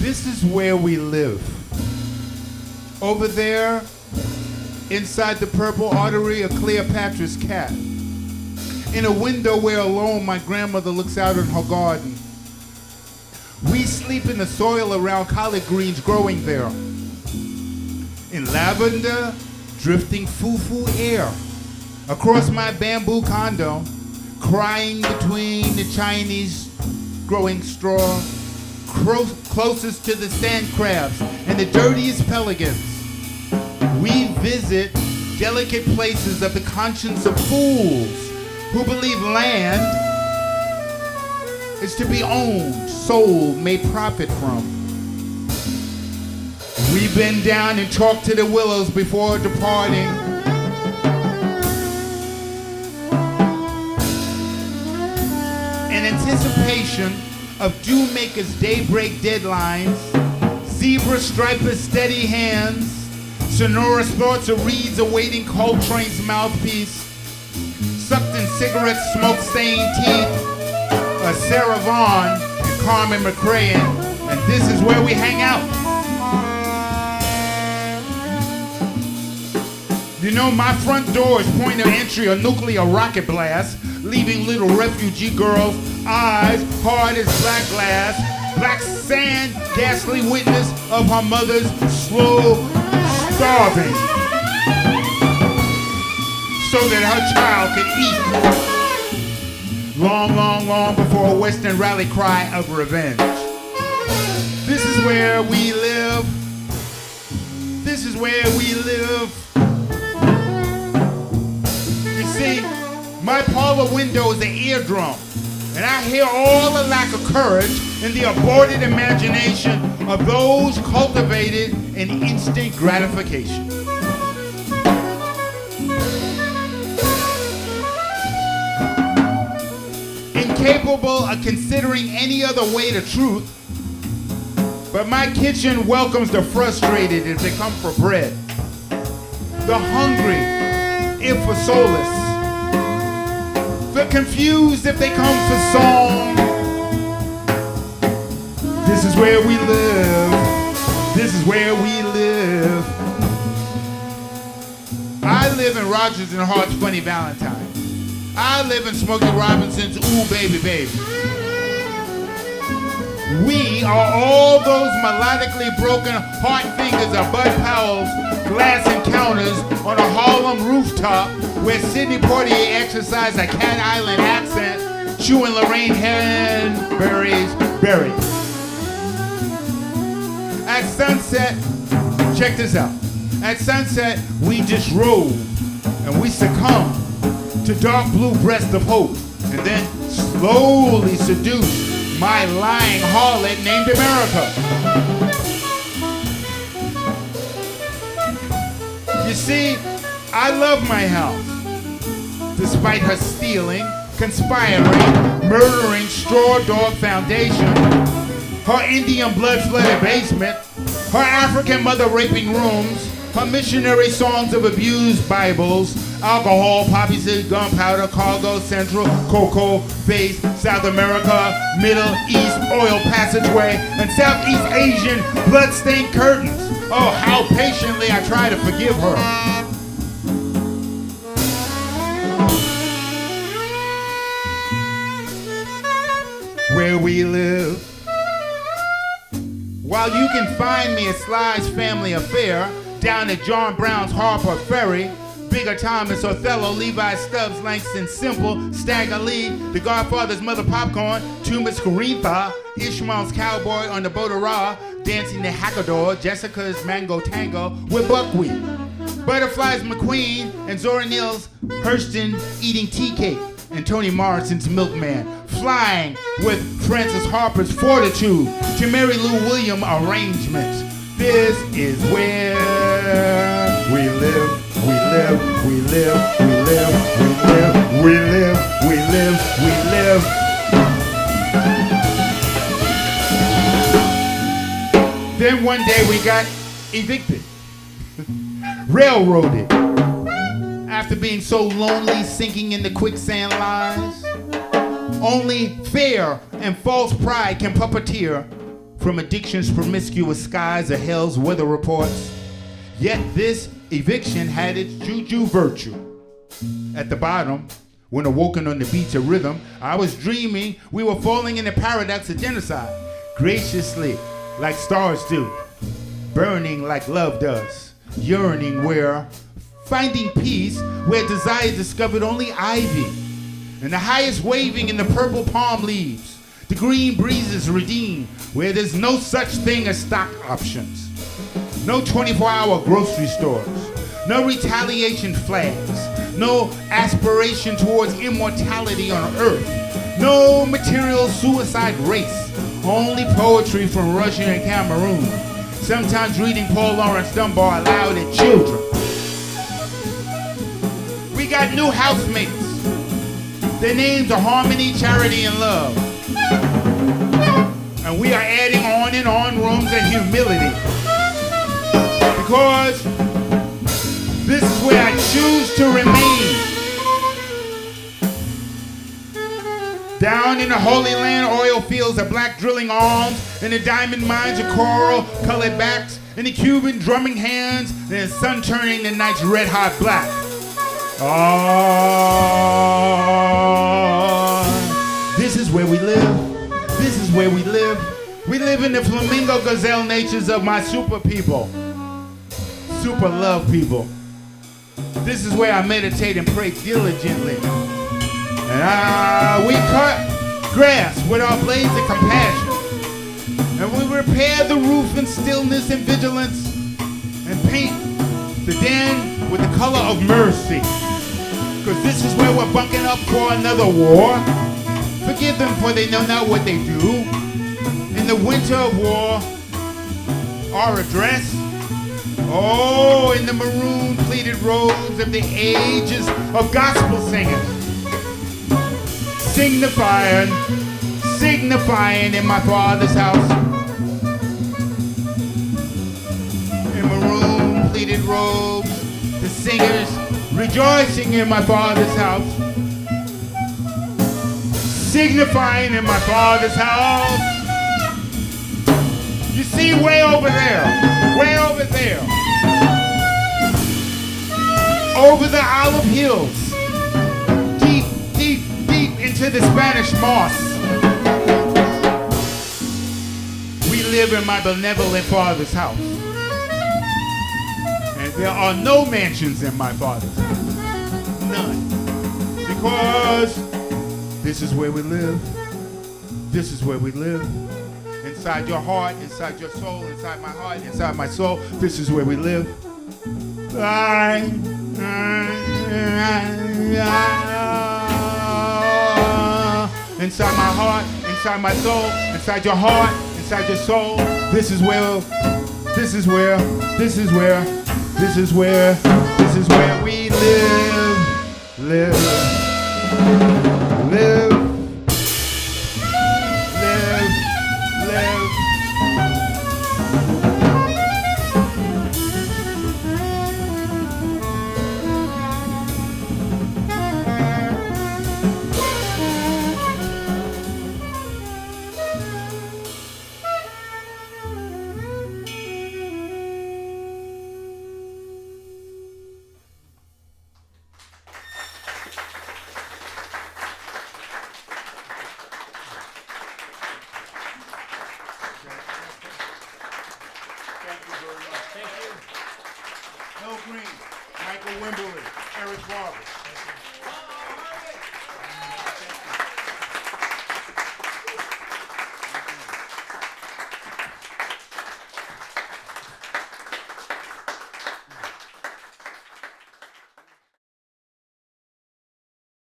This is where we live. Over there, inside the purple artery of Cleopatra's cat. In a window where alone my grandmother looks out on her garden. We sleep in the soil around collard greens growing there. In lavender, drifting foo-foo air. Across my bamboo condo, crying between the Chinese growing straw, closest to the sand crabs and the dirtiest pelicans. We visit delicate places of the conscience of fools who believe land is to be owned, sold, made profit from. We bend down and talk to the willows before departing. In anticipation of dew-makers' daybreak deadlines, zebra-stripers' steady hands, sonorous thoughts of reeds awaiting Coltrane's mouthpiece, sucked in cigarette smoke-stained teeth, Sarah Vaughan and Carmen McRae, and this is where we hang out. You know, my front door's point of entry a nuclear rocket blast, leaving little refugee girls' eyes hard as black glass, black sand, ghastly witness of her mother's slow starving, so that her child could eat. Long, long, long before a Western rally cry of revenge. This is where we live. This is where we live. You see, my parlor window is an eardrum, and I hear all the lack of courage and the aborted imagination of those cultivated in instant gratification. Incapable of considering any other way to truth, but my kitchen welcomes the frustrated if they come for bread, the hungry if for solace, the confused if they come for song. This is where we live. This is where we live. I live in Rogers and Hart's Funny Valentine. I live in Smokey Robinson's Ooh Baby Baby. We are all those melodically broken heart fingers of Bud Powell's glass encounters on a Harlem rooftop where Sidney Poitier exercised a Cat Island accent, chewing Lorraine Henberry's berry. At sunset, check this out. At sunset, we disrobe and we succumb to dark blue breast of hope, and then slowly seduce my lying harlot named America. You see, I love my house, despite her stealing, conspiring, murdering straw dog foundation, her Indian blood-flooded basement, her African mother raping rooms, her missionary songs of abused Bibles, alcohol, poppy seed, gunpowder, cargo, central, cocoa, base, South America, Middle East, oil passageway, and Southeast Asian blood-stained curtains. Oh, how patiently I try to forgive her. Where we live. While you can find me at Sly's Family Affair, down at John Brown's Harper Ferry, Bigger Thomas, Othello, Levi Stubbs, Langston Simple, Stagger Lee, The Godfather's Mother Popcorn, Tumas Corinfa, Ishmael's Cowboy on the Boat of Ra, Dancing the Hackador, Jessica's Mango Tango with Buckwheat, Butterflies McQueen, and Zora Neale's Hurston eating tea cake, and Toni Morrison's Milkman, flying with Francis Harper's Fortitude to Mary Lou Williams arrangements, This is where we live, we live, we live, we live, we live, we live, we live, we live. Then one day we got evicted, railroaded. After being so lonely, sinking in the quicksand lies, only fear and false pride can puppeteer from addiction's promiscuous skies of hell's weather reports. Yet this eviction had its juju virtue. At the bottom, when awoken on the beach of rhythm, I was dreaming we were falling in the paradox of genocide, graciously like stars do, burning like love does, yearning where, finding peace where desire discovered only ivy, and the highest waving in the purple palm leaves. The green breezes redeem where there's no such thing as stock options. No 24-hour grocery stores. No retaliation flags. No aspiration towards immortality on earth. No material suicide race. Only poetry from Russia and Cameroon. Sometimes reading Paul Laurence Dunbar aloud at children. We got new housemates. Their names are Harmony, Charity, and Love. And we are adding on and on rooms and humility. Because this is where I choose to remain. Down in the Holy Land, oil fields of black drilling arms, and the diamond mines of coral-colored backs, and the Cuban drumming hands, and the sun turning the night's red-hot black. This is where we live. This is where we live. We live in the flamingo gazelle natures of my super people. Super love people. This is where I meditate and pray diligently. And we cut grass with our blades of compassion. And we repair the roof in stillness and vigilance. And paint the den with the color of mercy. Because this is where we're bunking up for another war. Forgive them, for they know not what they do. In the winter of war, our address, in the maroon pleated robes of the ages of gospel singers, signifying in my Father's house. In maroon pleated robes, the singers rejoicing in my Father's house. Signifying in my Father's house. You see, way over there, over the olive hills, deep, deep, deep into the Spanish moss, we live in my benevolent Father's house. And there are no mansions in my Father's house. None. Because this is where we live. This is where we live. Inside your heart, inside your soul, inside my heart, inside my soul. This is where we live. Inside my heart, inside my soul, inside your heart, inside your soul. This is where we live. Hilliard Greene, Wimberly, Barber.